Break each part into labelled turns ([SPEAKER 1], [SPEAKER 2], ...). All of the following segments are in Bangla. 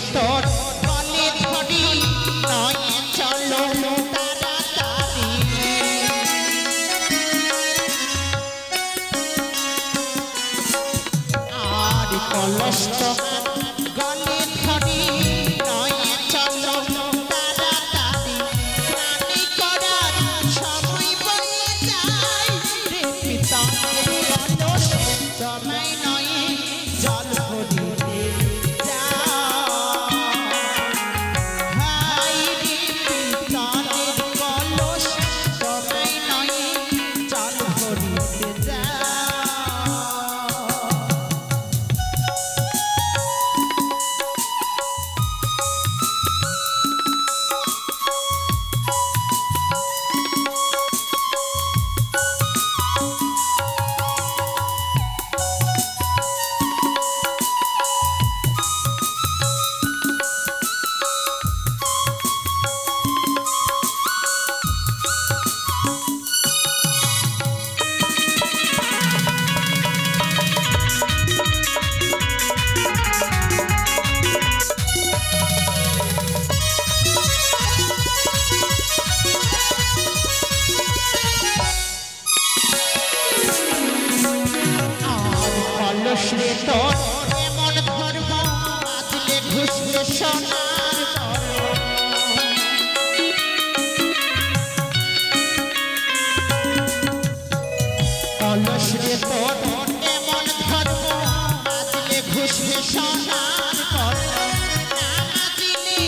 [SPEAKER 1] তোর গলে ধরি নয় চলো তাড়াতাড়ি আর কলস গলে ধরি নয় চলো তাড়াতাড়ি প্রাণী করার সময় বলে যায় রে পিতামের কলস সময় নয় জল ভরিতে তোর এমন ধর্ম বাজলে ঘুষলে সোনার কলস রে তোর এমন ধর্ম বাজলে ঘুষলে সোনার না বাজলে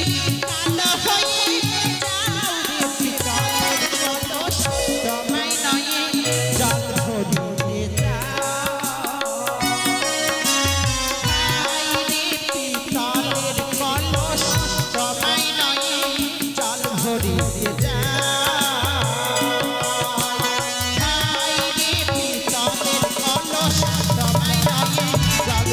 [SPEAKER 1] কালো হয়ে যাও রে পিতামের কলস তোমায় নয়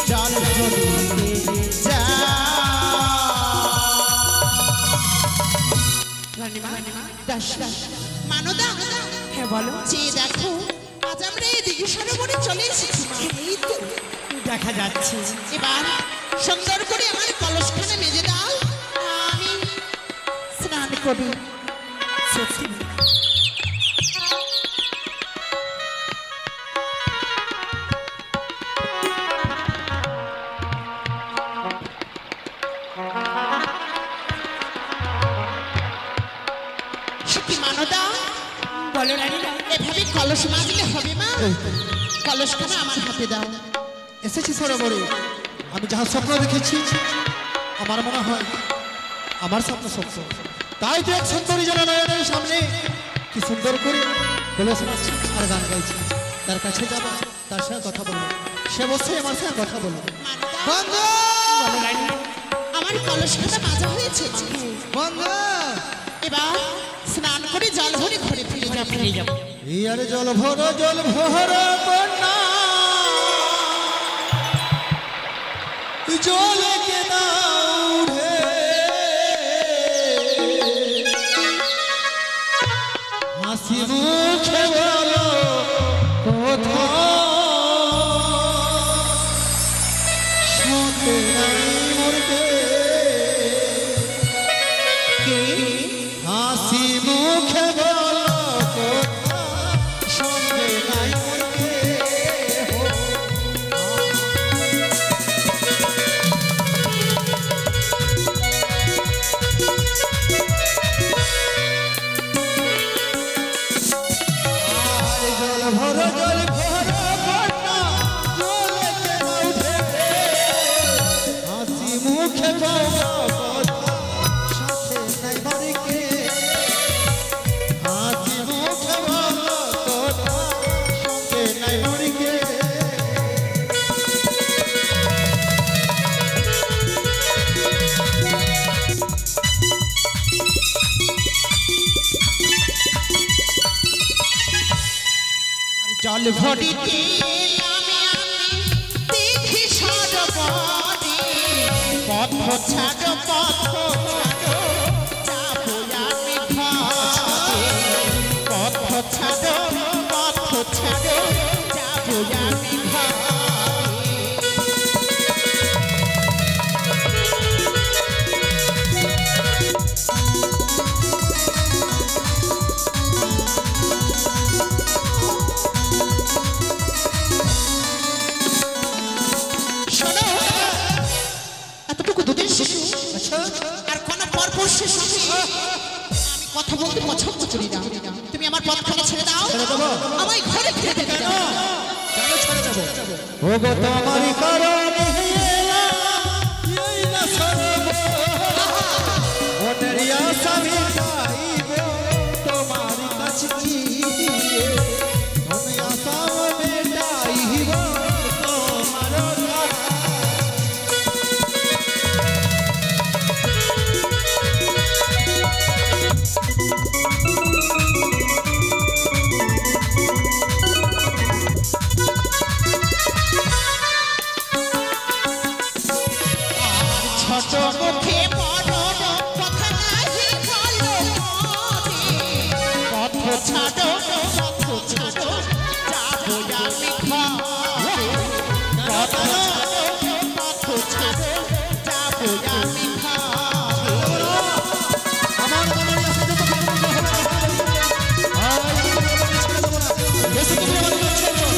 [SPEAKER 1] জল ভরিতে মানদা হ্যাঁ বলো যে দেখো আজ আমরা এই দিঘি সরোবরে চলে এসেছি এই তো দেখা যাচ্ছে এবার সুন্দর করে আমার কলসখানে মেজে দাও আমি স্নান করি সত্যি এভাবে কলস মাজলে হবে মা কলসখানা আমার হাতে দাও
[SPEAKER 2] এসেছি সরোবরে আমি যাহা স্বপ্ন দেখেছি আমার মনে হয় আমার স্বপ্ন সত্য তাই তো এক সুন্দরী যেন নয়নের সামনে কি সুন্দর করে কলস মাজছি আর গান গাইছি তার কাছে যাব তার সঙ্গে কথা বলবো সে বসে আমার সঙ্গে কথা বলবো বন্ধু
[SPEAKER 1] আমার কলসখানা মাজা হয়েছে
[SPEAKER 2] বন্ধু
[SPEAKER 1] এবার স্নান করে জল ভরে ঘরে ফিরে যাব
[SPEAKER 2] এই আরে জল ভর বন্যা জল কে দাও রে হাসি মুখে বলো কথা শুনতে নাই মরবে কে হাসি মুখে বলো কথা শুনতে নাই মরবে
[SPEAKER 1] জল ভরিতে নামে আমি দেখি সরোবরে পথ ছাড়ো কথা বলতে পছন্দ করি না। তুমি আমার পথখানা ছেড়ে দাও, আমায় ঘরে ফিরে যেতে দাও।
[SPEAKER 2] কেন ছেড়ে যাবো? ও গো তোমারই কারণে এই না সরব ওনের আশা মিটাইব তোমার কাছে গিয়ে মনে আশা মিটাইব তোমার
[SPEAKER 1] ছোট মুখে বড় কথা নাহি ভালো পথ ছাড়ো পথ ছাড়ো যাবো আমি ঘরে পথ ছাড়ো যাবো আমি ঘরে।
[SPEAKER 2] আমার মনের আশা যত পূর্ণ হবে না আর ছেড়ে দেবো না। বেশি তুমি আমার ছেড়ে দাও।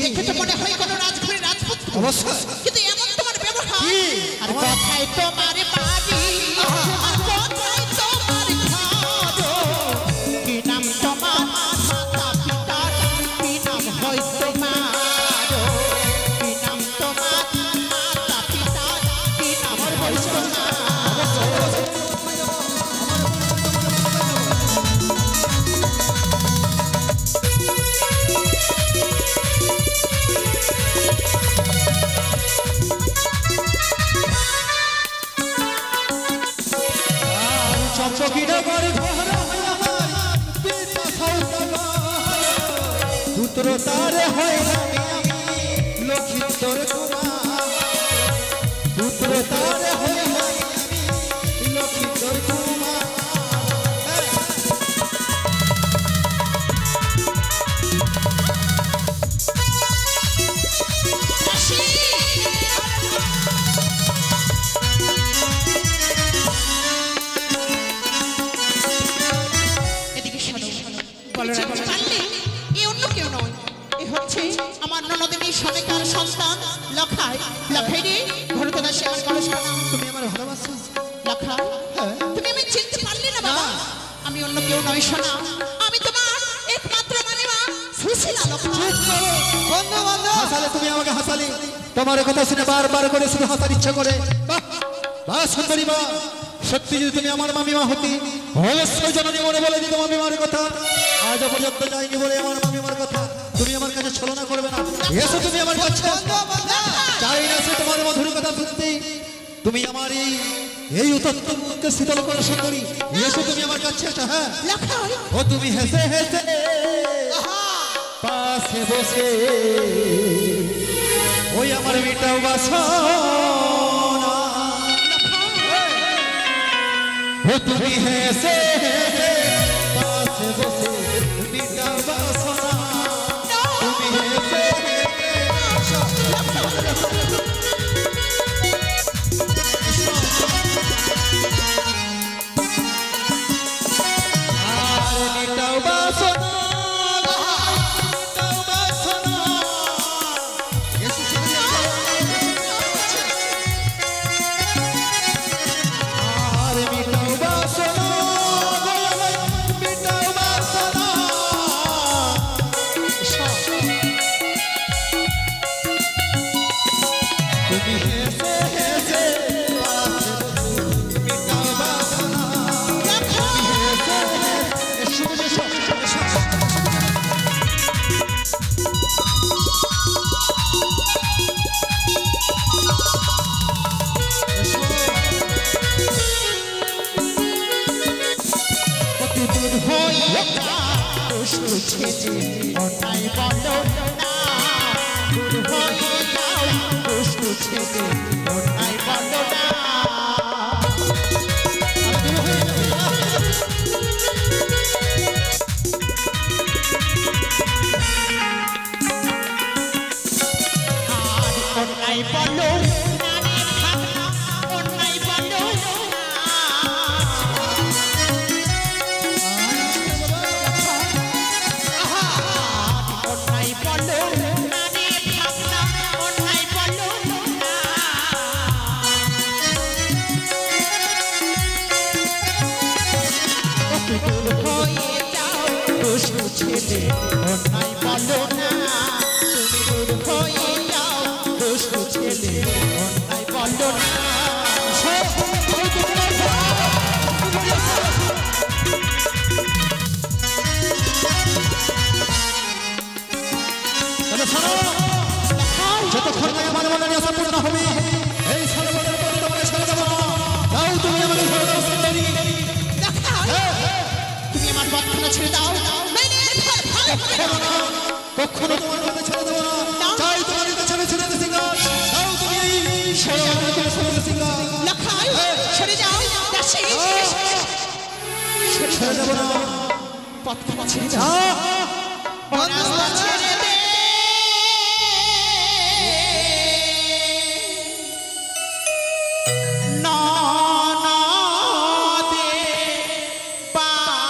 [SPEAKER 1] দেখে তো মনে হয় কোনো রাজঘরের রাজপুত,
[SPEAKER 2] অবশ্যই।
[SPEAKER 1] কিন্তু এমন তোমার ব্যবহার।
[SPEAKER 2] কি?
[SPEAKER 1] আর কথায় তোমার বাড়ি, আর কথায় তোমার ঘর। কি নাম তোমার মাতা পিতার, কি নাম হয় তোমার? কি নাম তোমার মাতা পিতার, কি নাম হয় তোমার?
[SPEAKER 2] চকচকিটা করে ঘর আমার পিতা সৌদাগর পুত্র তারে হয় আমি লক্ষিন্দর কুমার পুত্র তারে হয় আমি লক্ষিন্দর কুমার।
[SPEAKER 1] এদিকে শোনো, চিনতে পারলে এ অন্য কেউ নয়, এ হচ্ছে আমার ননদিনীর সনেকার সন্তান লখাই। লখাই রে, ভরতদাসী আমার কলসখানা।
[SPEAKER 2] তুমি আমার ভালোবাসো?
[SPEAKER 1] লখাই, তুমি আমি চিনতে পারলে না বাবা? আমি অন্য কেউ নয় শোনা, আমি তোমার একমাত্র মানিমা সুশীলা লখাই।
[SPEAKER 2] বন্ধু বন্ধু হাসালে, তুমি আমাকে হাসালে। তোমার কথা শুনে বারবার করে শুধু হাসার ইচ্ছা করে। বাহ বাহ সুন্দরী মা, সত্যি যদি তুমি আমার মামিমা হতি অবশ্যই জননী মনে বলে দিত মামিমার কথা। আজ পর্যন্ত যাইনি বলে আমার মামিমার কথা তুমি আমার কাছে ছলনা করবে না। এসো তুমি আমার কাছে, চাই না সে তোমার মধুর কথা শুনতে। তুমি আমার এই উত্তপ্ত মুখকে শীতল করে সুন্দরী, এসো তুমি আমার কাছে। আচ্ছা হ্যাঁ,
[SPEAKER 1] লখাই,
[SPEAKER 2] ও তুমি হেসে হেসে পাশে বসে ওই আমার মেটাও বাসনা। ও তুমি হেসে হেসে পাশে বসে মেটাও বাসনা। তুমি হেসে আর মেটাও বাসনা।
[SPEAKER 1] অন্যায় বলো না, দূর হয়ে যাও দুষ্ট ছেলে, অন্যায় বলো না। আর অন্যায় বলো না রে ভাবনা, অন্যায় বলো না। অন্যায় বলো না ছেলে অন্যায় বলো না তুমি দূর হয়ে যাও দুষ্টু ছেলে অন্যায় বলো না
[SPEAKER 2] যতক্ষণ না আমার মনে আশা পূর্ণ হবে এই সর্বদের পর তোমাকে ছেড়ে দেবো না। দাও তুমি আমাকে ছেড়ে দাও সুন্দরী।
[SPEAKER 1] তুমি আমার পথখানা ছেড়ে দাও
[SPEAKER 2] কখনো তোমার কথা ছেড়ে দেবো না। চাই তোমার কাছে ছেড়ে ছেড়ে সিঙ্গার দাও তুমি ছেড়ে সিঙ্গার
[SPEAKER 1] লখাই সরে যাও দাসী
[SPEAKER 2] ছেড়ে দেবো না।
[SPEAKER 1] পথখানা ছেড়ে দাও রাস্তা ছেড়ে দে না না দে পালা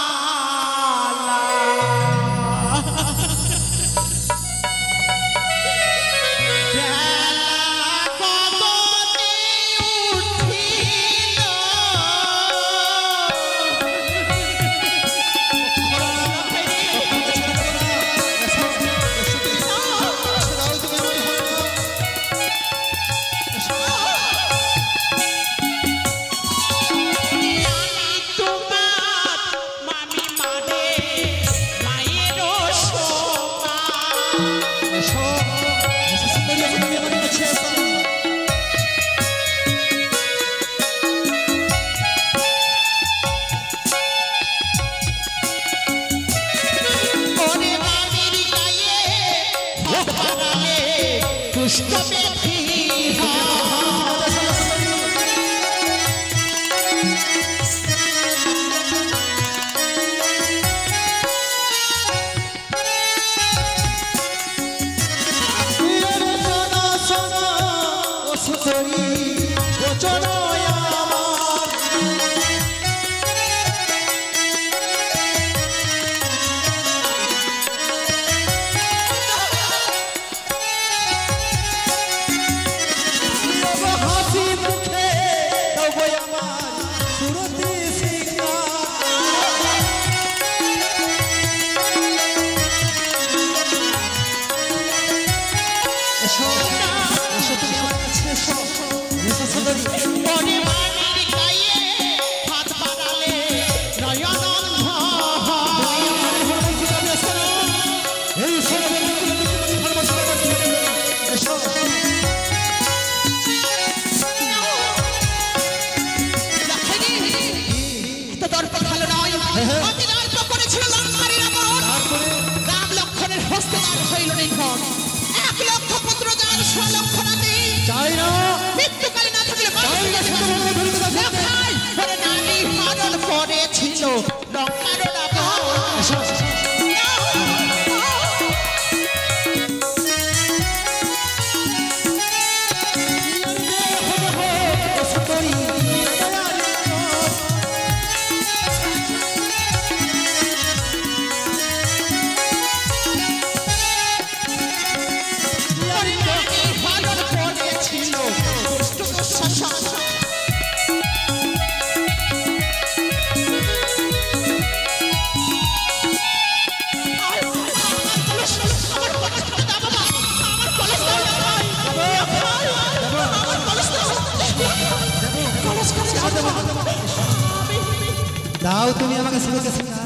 [SPEAKER 2] দাও তুমি আমাকে ছেড়ে সিঙ্গার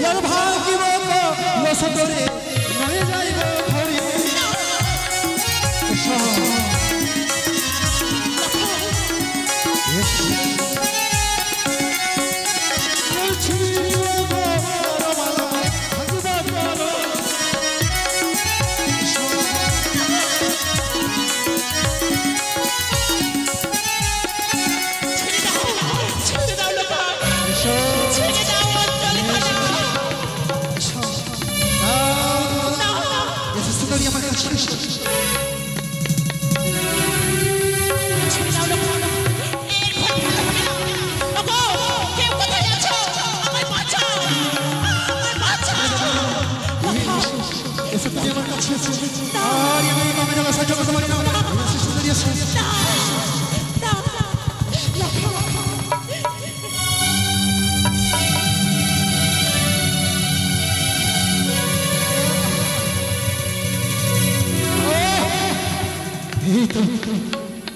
[SPEAKER 2] यार भागी को लसतरे नय जाइब हरि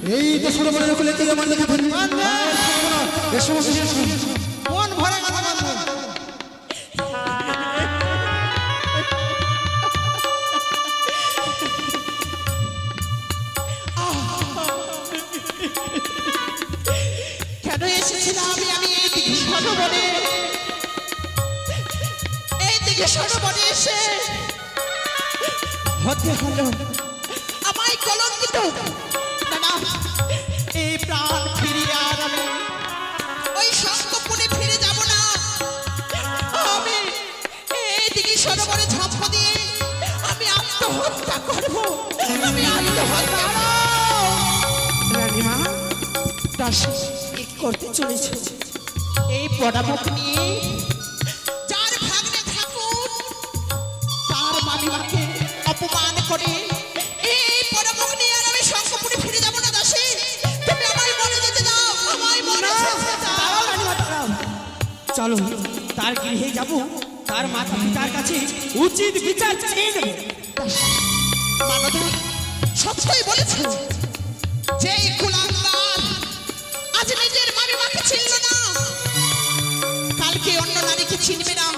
[SPEAKER 2] এই তো সরোবরের কোলে তুই আমার দেখে ফেলবি এসো
[SPEAKER 1] মন ভরে গেল বন্ধু। কেন এসেছিলাম আমি এই দিকে সরোবরে? এই দিকে সরোবরে এসে হতে হলো আমায় কলঙ্কিত। না না, এই প্রাণ ফিরিয়ে আর আমি ওই শঙ্করপুরে ফিরে যাব না। আমি এই দিকে সরোবরে ঝাঁপ দিয়ে আমি আত্মহত্যা করব। আমি আত্মহত্যা। রানীমা দাসী কি করতে চলেছে? এই পরামত নিয়ে যার ভাগ্নে থাকুন তার মামিমাকে অপমান করে এই পরামত নিয়ে আর আমি শঙ্করপুরে ফিরে যাব না। দাসী তুমি আমায় মরে যেতে দাও, আমায় মরে যেতে দাও।
[SPEAKER 3] চলো তার গৃহে যাব, তার মাতা পিতার কাছে উচিত বিচার চেয়ে নেব।
[SPEAKER 1] মানবী সত্যই বলেছে যে এই কুলাঙ্গার আজ নিজের মামিমাকে চিনল না, কালকে অন্য নারীকে চিনবে না।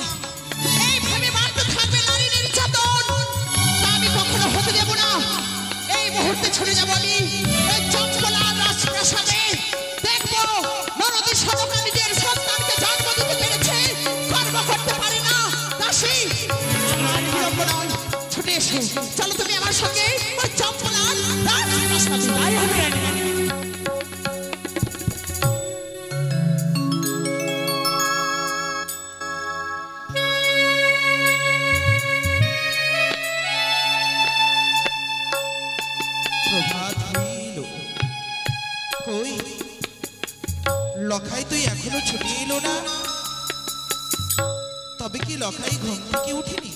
[SPEAKER 1] এইভাবে বাড়তে থাকবে নারী নির্যাতন। তা আমি কখনো হতে দেব না। এই মুহূর্তে ছুটে যাব আমি এই চম্পলার রাজপ্রাসাদে। দেখবো নরদী সনকা নিজের সন্তানকে জন্ম দিতে পেরেছে, গর্ব করতে পারে না। দাসী আর বিলম্ব নয়, ছুটে এসো। চলো তুমি আমার সঙ্গে ওই চম্পলার রাজপ্রাসাদে।
[SPEAKER 3] তাই হবে রানীমা।
[SPEAKER 4] প্রভাত হইল, কই লখাই তুই এখনো ছুটি এলো না? তবে কি লখাই ঘুম থেকে উঠিনি?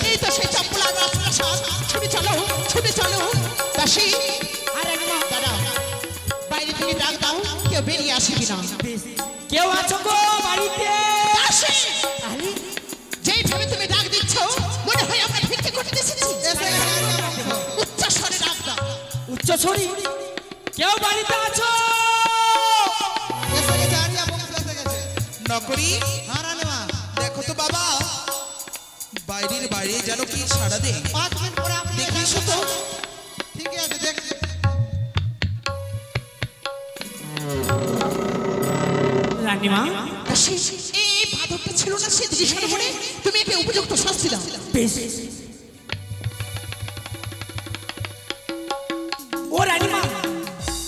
[SPEAKER 1] এই তো সেই চম্পলার রাজপ্রাসাদ। ছুটে চলো, ছুটে চলো। দাসী
[SPEAKER 3] আর রানীমা
[SPEAKER 1] দাঁড়াও, বাইরে থেকে ডাক দাও, কেউ বেরিয়ে আসবি না।
[SPEAKER 3] কেউ আছো গো বাড়িতে?
[SPEAKER 1] দাসী
[SPEAKER 3] আরে
[SPEAKER 1] যেইভাবে তুমি ডাক দিচ্ছ মনে হয় আমরা ভিক্ষে করতে এসেছি। উচ্চ স্বরে ডাক দাও।
[SPEAKER 3] উচ্চ ছড়ি, কেউ বাড়িতে আছো?
[SPEAKER 4] নকরি দেখো তো বাবা, বাইরের বাইরে যেন কি সাড়া দে। দেখি এসো তো।
[SPEAKER 3] রানীমা
[SPEAKER 1] দাসী এই বাদরটা ছিল না সে দিকে সরোবরে? তুমি একে উপযুক্ত শাস্তি দাও।
[SPEAKER 3] বেশ। ও রানীমা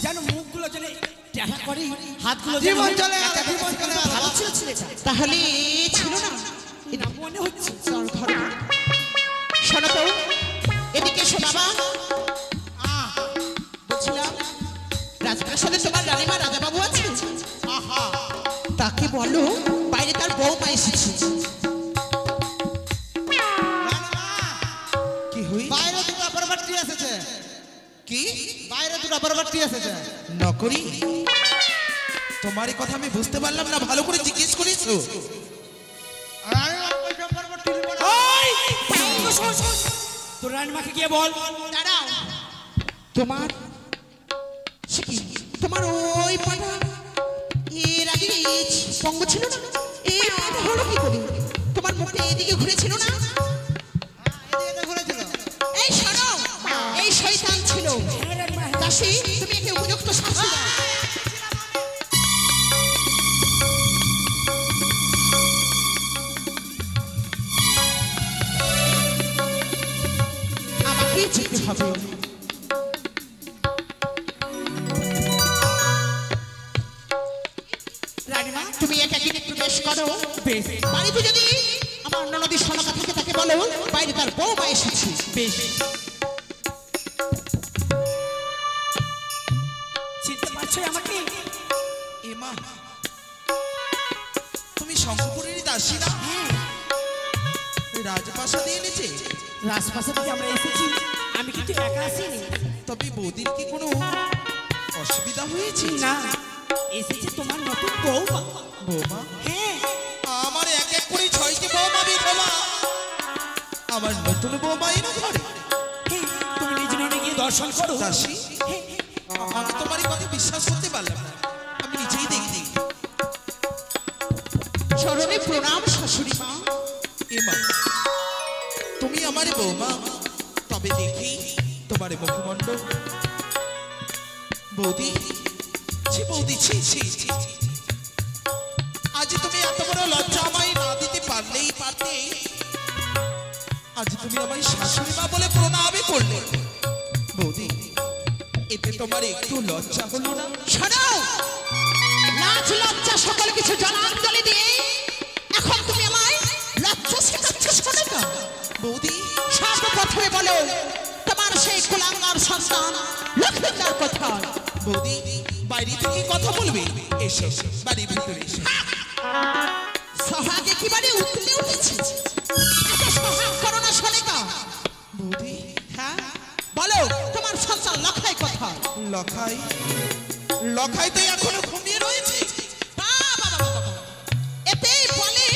[SPEAKER 3] যেন মুখগুলো যেন দেখা করে, হাতগুলো যেন
[SPEAKER 1] ভালো ছিল ছেলেটা। তাহলে এ ছিল না? এ না
[SPEAKER 3] মনে হচ্ছে।
[SPEAKER 1] চল ধরো। শোনো তো, এদিকে এসো বাবা। বলছিলাম রাজপ্রাসাদে তোমার রানীমা রাজাবাবু আছে? তাকে বলো বাইরে তার বউমা এসেছে।
[SPEAKER 4] কি হই?
[SPEAKER 2] বাইরে দুটো পরবর্তী এসেছে,
[SPEAKER 4] কি
[SPEAKER 2] বাইরে দুটো পরবর্তী এসেছে।
[SPEAKER 4] নকরি তোমার এই কথা আমি বুঝতে পারলাম না, ভালো করে জিজ্ঞেস করেছো?
[SPEAKER 3] ওই শোন, শোন, তোর রানীমাকে গিয়ে বল।
[SPEAKER 1] দাঁড়াও, তোমার সে কি তোমার ওই পাটা এর আগে পঙ্গ ছিল না? এই পাটা হলো কি করে? তোমার মুখটা এদিকে ঘুরেছিল না? এই শোনো, এই শয়তান ছিল। দাসী তুমি একে উপযুক্ত শাস্তি দাও। আমাকে যেতে হবে। রানীমা তুমি একাকিনী প্রবেশ করো।
[SPEAKER 3] বেশ
[SPEAKER 1] বাড়িতে যদি আমার ননদী সনকা থেকে তাকে বলো বাইরে তার বউমা এসেছে।
[SPEAKER 3] বেশ। চিনতে পারছো আমাকে?
[SPEAKER 4] এমা তুমি শঙ্করপুরেরই দাসী না? রাজপ্রাসাদে এনেছে?
[SPEAKER 3] রাজপ্রাসাদ থেকে আমরা এসেছি, আমি কিন্তু একা আসিনি।
[SPEAKER 4] তবে বৌদির কি কোনো অসুবিধা হয়েছে?
[SPEAKER 3] না, এসেছে তোমার নতুন বউমা।
[SPEAKER 4] বৌমা?
[SPEAKER 3] হ্যাঁ,
[SPEAKER 4] আমার এক এক করে 6টি বৌমা বিধবা। আমার নতুন বৌমা এনে ঘরে?
[SPEAKER 3] হ্যাঁ, তুমি নিজ নদে গিয়ে দর্শন করো।
[SPEAKER 4] দাসী
[SPEAKER 3] হ্যাঁ,
[SPEAKER 4] আমি তোমার এই কথা বিশ্বাস করতে পারলাম না, আমি নিজেই দেখি।
[SPEAKER 1] চরণে প্রণাম শাশুড়ি মা।
[SPEAKER 4] এ মা, তুমি আমার বৌমা, তবে দেখি তোমার মুখমণ্ডল। বৌদি, ছি বৌদি, ছি ছি ছি ছি। আজ তুমি এত বড় লজ্জা আমায় না দিতে পারলেই পারতে। আজ তুমি আমায় শাশুড়ি মা বলে প্রণামই করলে। বৌদি, এতে তোমার একটু লজ্জা হলো না?
[SPEAKER 1] শোনো, লাজ লজ্জা সকল কিছু জলাঞ্জলি দিয়ে এখন তুমি আমায় লজ্জা শেখাচ্ছ। শোনো তো
[SPEAKER 4] বৌদি,
[SPEAKER 1] সর্বপ্রথমে বলো তোমার সেই কুলাঙ্গার সন্তান লক্ষ্মীদার কোথায়?
[SPEAKER 4] বৌদি, বাইরে থেকে কথা বলবে? এসো, বাড়ির ভিতরে এসো।
[SPEAKER 1] সোহাগ একেবারে উঠলে উঠেছে, এত সোহাগ করো না শোনেকা।
[SPEAKER 4] বৌদি,
[SPEAKER 1] হ্যাঁ বলো তোমার সন্তান লখাই কোথায়?
[SPEAKER 4] লখাই? লখাই তো এখনো ঘুমিয়ে রয়েছে।
[SPEAKER 1] বাবা বাবা বাবা, এতেই বলে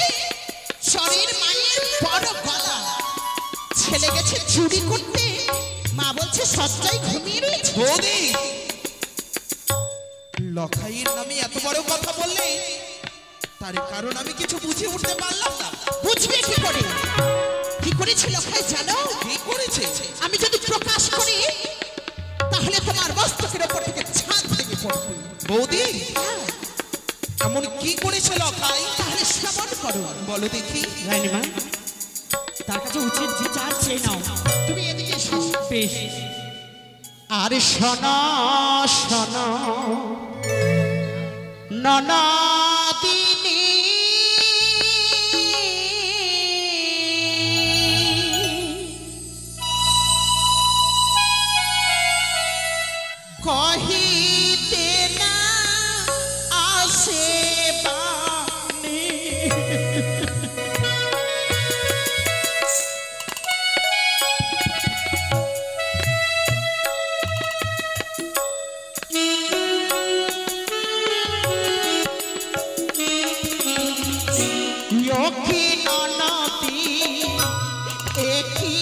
[SPEAKER 1] শরীর মায়ের বড় গলা। ছেলে গেছে চুরি করতে, মা বলছে সজ্জায় ঘুমিয়ে রয়েছে।
[SPEAKER 4] বৌদি, লখাইয়ের নামে এত বড় কথা বললে, তার কারণ আমি কিছু বুঝে উঠতে পারলাম না।
[SPEAKER 1] বুঝবে কি করে? কি করেছে লখাই জানো?
[SPEAKER 4] কি করেছে?
[SPEAKER 1] আমি যদি প্রকাশ করি তাহলে তোমার মস্তকের উপর থেকে ছাদ ভেঙে পড়বে।
[SPEAKER 4] বৌদি, এমন কি করেছে লখাই?
[SPEAKER 1] তাহলে শ্রবণ করো।
[SPEAKER 4] বলো দেখি।
[SPEAKER 3] রানীমা, তার কাছে উচিত বিচার চেয়ে নাও।
[SPEAKER 1] তুমি এদিকে এসো।
[SPEAKER 3] বেশ।
[SPEAKER 1] আর শোনো শোনো ননাদিনী, কহিতে না আসে বাণী। লক্ষ্মী ননদি, একই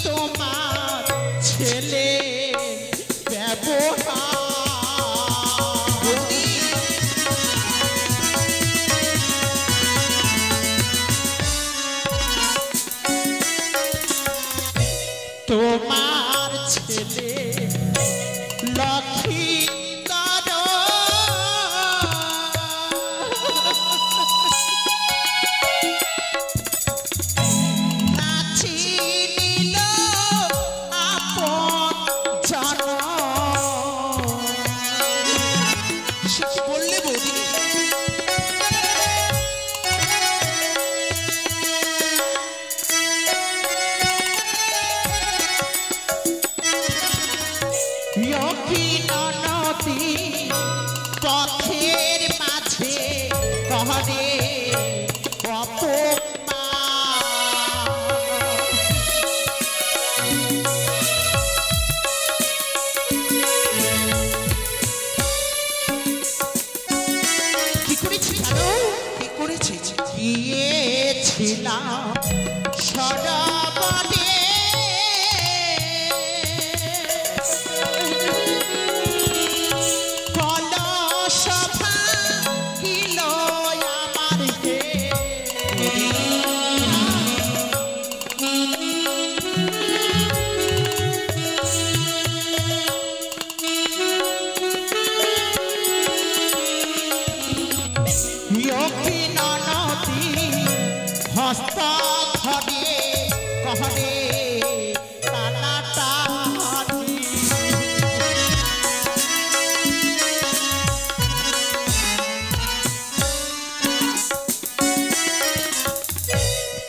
[SPEAKER 1] তোমার ছেলে ব্যবহার। তোমার ছেলে লক্ষ্মীন্দর নাচি নিল আপন জন।
[SPEAKER 4] সে কি বললে বৌদি?
[SPEAKER 1] লক্ষ্মী ননদি পথের মাঝে কহরে কি করেছি জানো?
[SPEAKER 4] কি করেছে?
[SPEAKER 1] গিয়েছিলাম সরবরে, কলস ভাঙিল আমার হে। লক্ষ্মী ননদি হস্ত ধরে কহরে টানাটানি।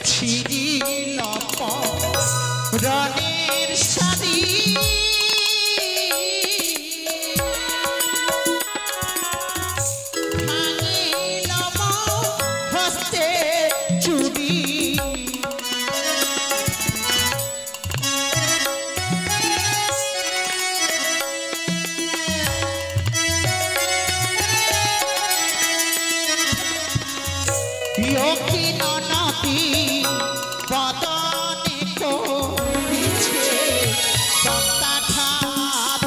[SPEAKER 1] ছিড়িল রণের শাড়ি, ভাঙিল হস্তে চুড়ি। লক্ষ্মী ননদি বদনে করিছে দত্তাঘাত।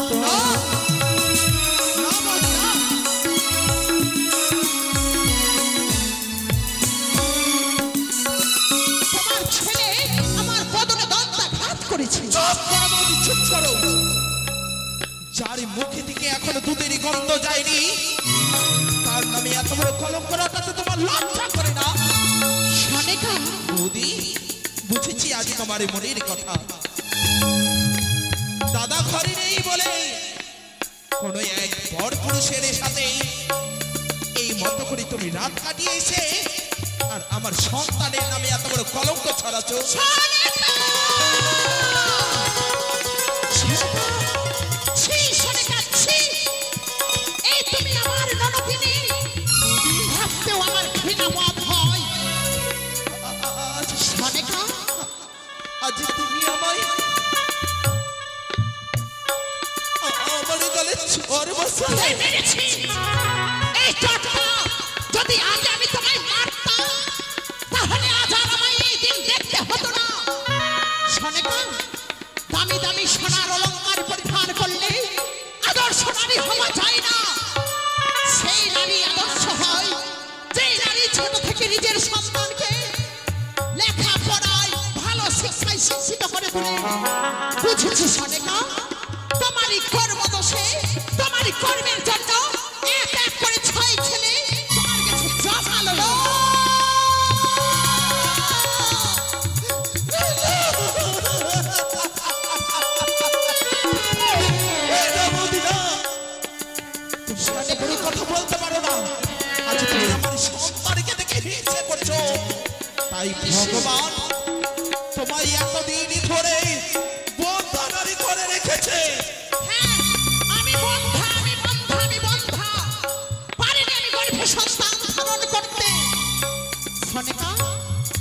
[SPEAKER 4] এখনো দুধেরই গন্ধ যায়নি, তার নামে এত বড় কলঙ্ক রটাতে তোমার লজ্জা করে না?
[SPEAKER 1] সনেকা
[SPEAKER 4] বৌদি, বুঝেছি আজ তোমার এই মনের কথা। দাদা ঘরে নেই বলে কোন এক বড় পুরুষের সাথে এই মতো করে তুমি রাত কাটিয়ে এসে আর আমার সন্তানের নামে এত বড় কলঙ্ক ছড়াচ্ছ।
[SPEAKER 1] এই তুমি আমার ননদিনী, ভাবতেও আমার ঘৃণা বোধ হয়। সনেকা
[SPEAKER 4] আজ তুমি আমায় আমার গলে চোর বসালে।
[SPEAKER 1] মেরেছি এই চটকা, যদি আজ আমি তোমায় মারতাম তাহলে আজ আর আমায় এই দিন দেখতে হতো না। সনেকা, দামি দামি সোনার অলংকার পরিধান করলে আদর্শ নারী হওয়া যায় না। সেই নারী আদর্শ হয় যে নারী ছোট থেকে নিজের সন্তানকে লেখাপড়ায় ভালো শিক্ষায় শিক্ষিত করে তোলে। বুঝেছি সনেকা, তোমারই কর্ম দোষে, তোমারই কর্মের জন্য এক এক করে 6 ছেলে তোমার কাছে জমালো।
[SPEAKER 4] তুমি কথা বলতে পারো না, আজ তুমি আমার সন্তানকে দেখে হিংসে করছো। তাই ভগবান তোমায় এতদিন ধরে বন্ধানারী করে রেখেছে।
[SPEAKER 1] হ্যাঁ, আমি বন্ধা, আমি বন্ধা, আমি বন্ধা। পারিনি আমি গর্ভে সন্তান ধারণ করতে। সনেকা,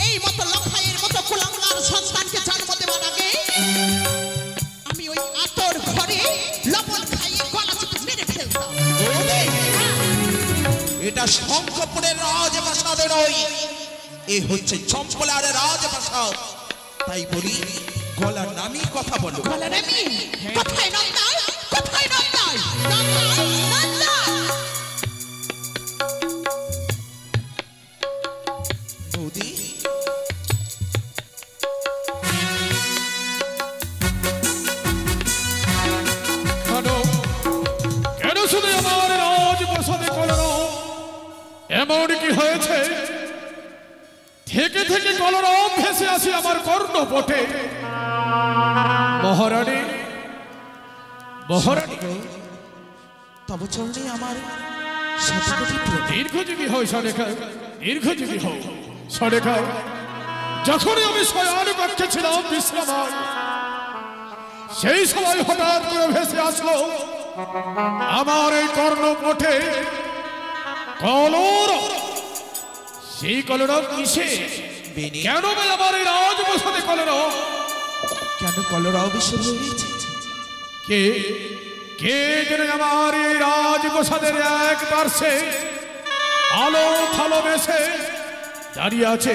[SPEAKER 1] এই মতো লখাইয়ের মতো কুলাঙ্গার সন্তানকে জন্ম দেওয়ার আগে আমি ওই আতর ঘরে লবণ খাইয়ে গলা চিপে মেরে ফেলতাম।
[SPEAKER 4] এটা শঙ্খপুরের রাজপ্রাসাদে নয়, এ হচ্ছে চম্পলার রাজপ্রাসাদ। তাই বলি গলার নামই কথা বলো।
[SPEAKER 1] গলার আমি কোথায় নন্দাই, কোথায় নন্দাই, নন্দাই, নন্দাই।
[SPEAKER 4] বৌদি,
[SPEAKER 5] কেন শুধু আমার রাজপ্রাসাদে কলরব? এমন কি হয়েছে থেকে থেকে কলরব ভেসে আসি আমার কর্ণপটে? মহারানী, মহারানী
[SPEAKER 4] তবে চলছে আমার সতকটি
[SPEAKER 5] দীর্ঘজীবী হয় সরেখা, দীর্ঘজীবী হোক সরেখা। যখনই আমি শয়ন কক্ষে ছিলাম বিশ্রামায়, সেই সময় হঠাৎ করে ভেসে আসলো আমার এই কর্ণপটে কলরব। সেই কলরব কিসে? কেন ভাই আমার এই রাজপ্রাসাদে কলরব?
[SPEAKER 4] কেন কলরা অবিশ্বাস হয়েছে?
[SPEAKER 5] কে কে যেন আমার এই রাজপ্রাসাদের এক পার্শ্বে আলো থালো বেশে দাঁড়িয়ে আছে।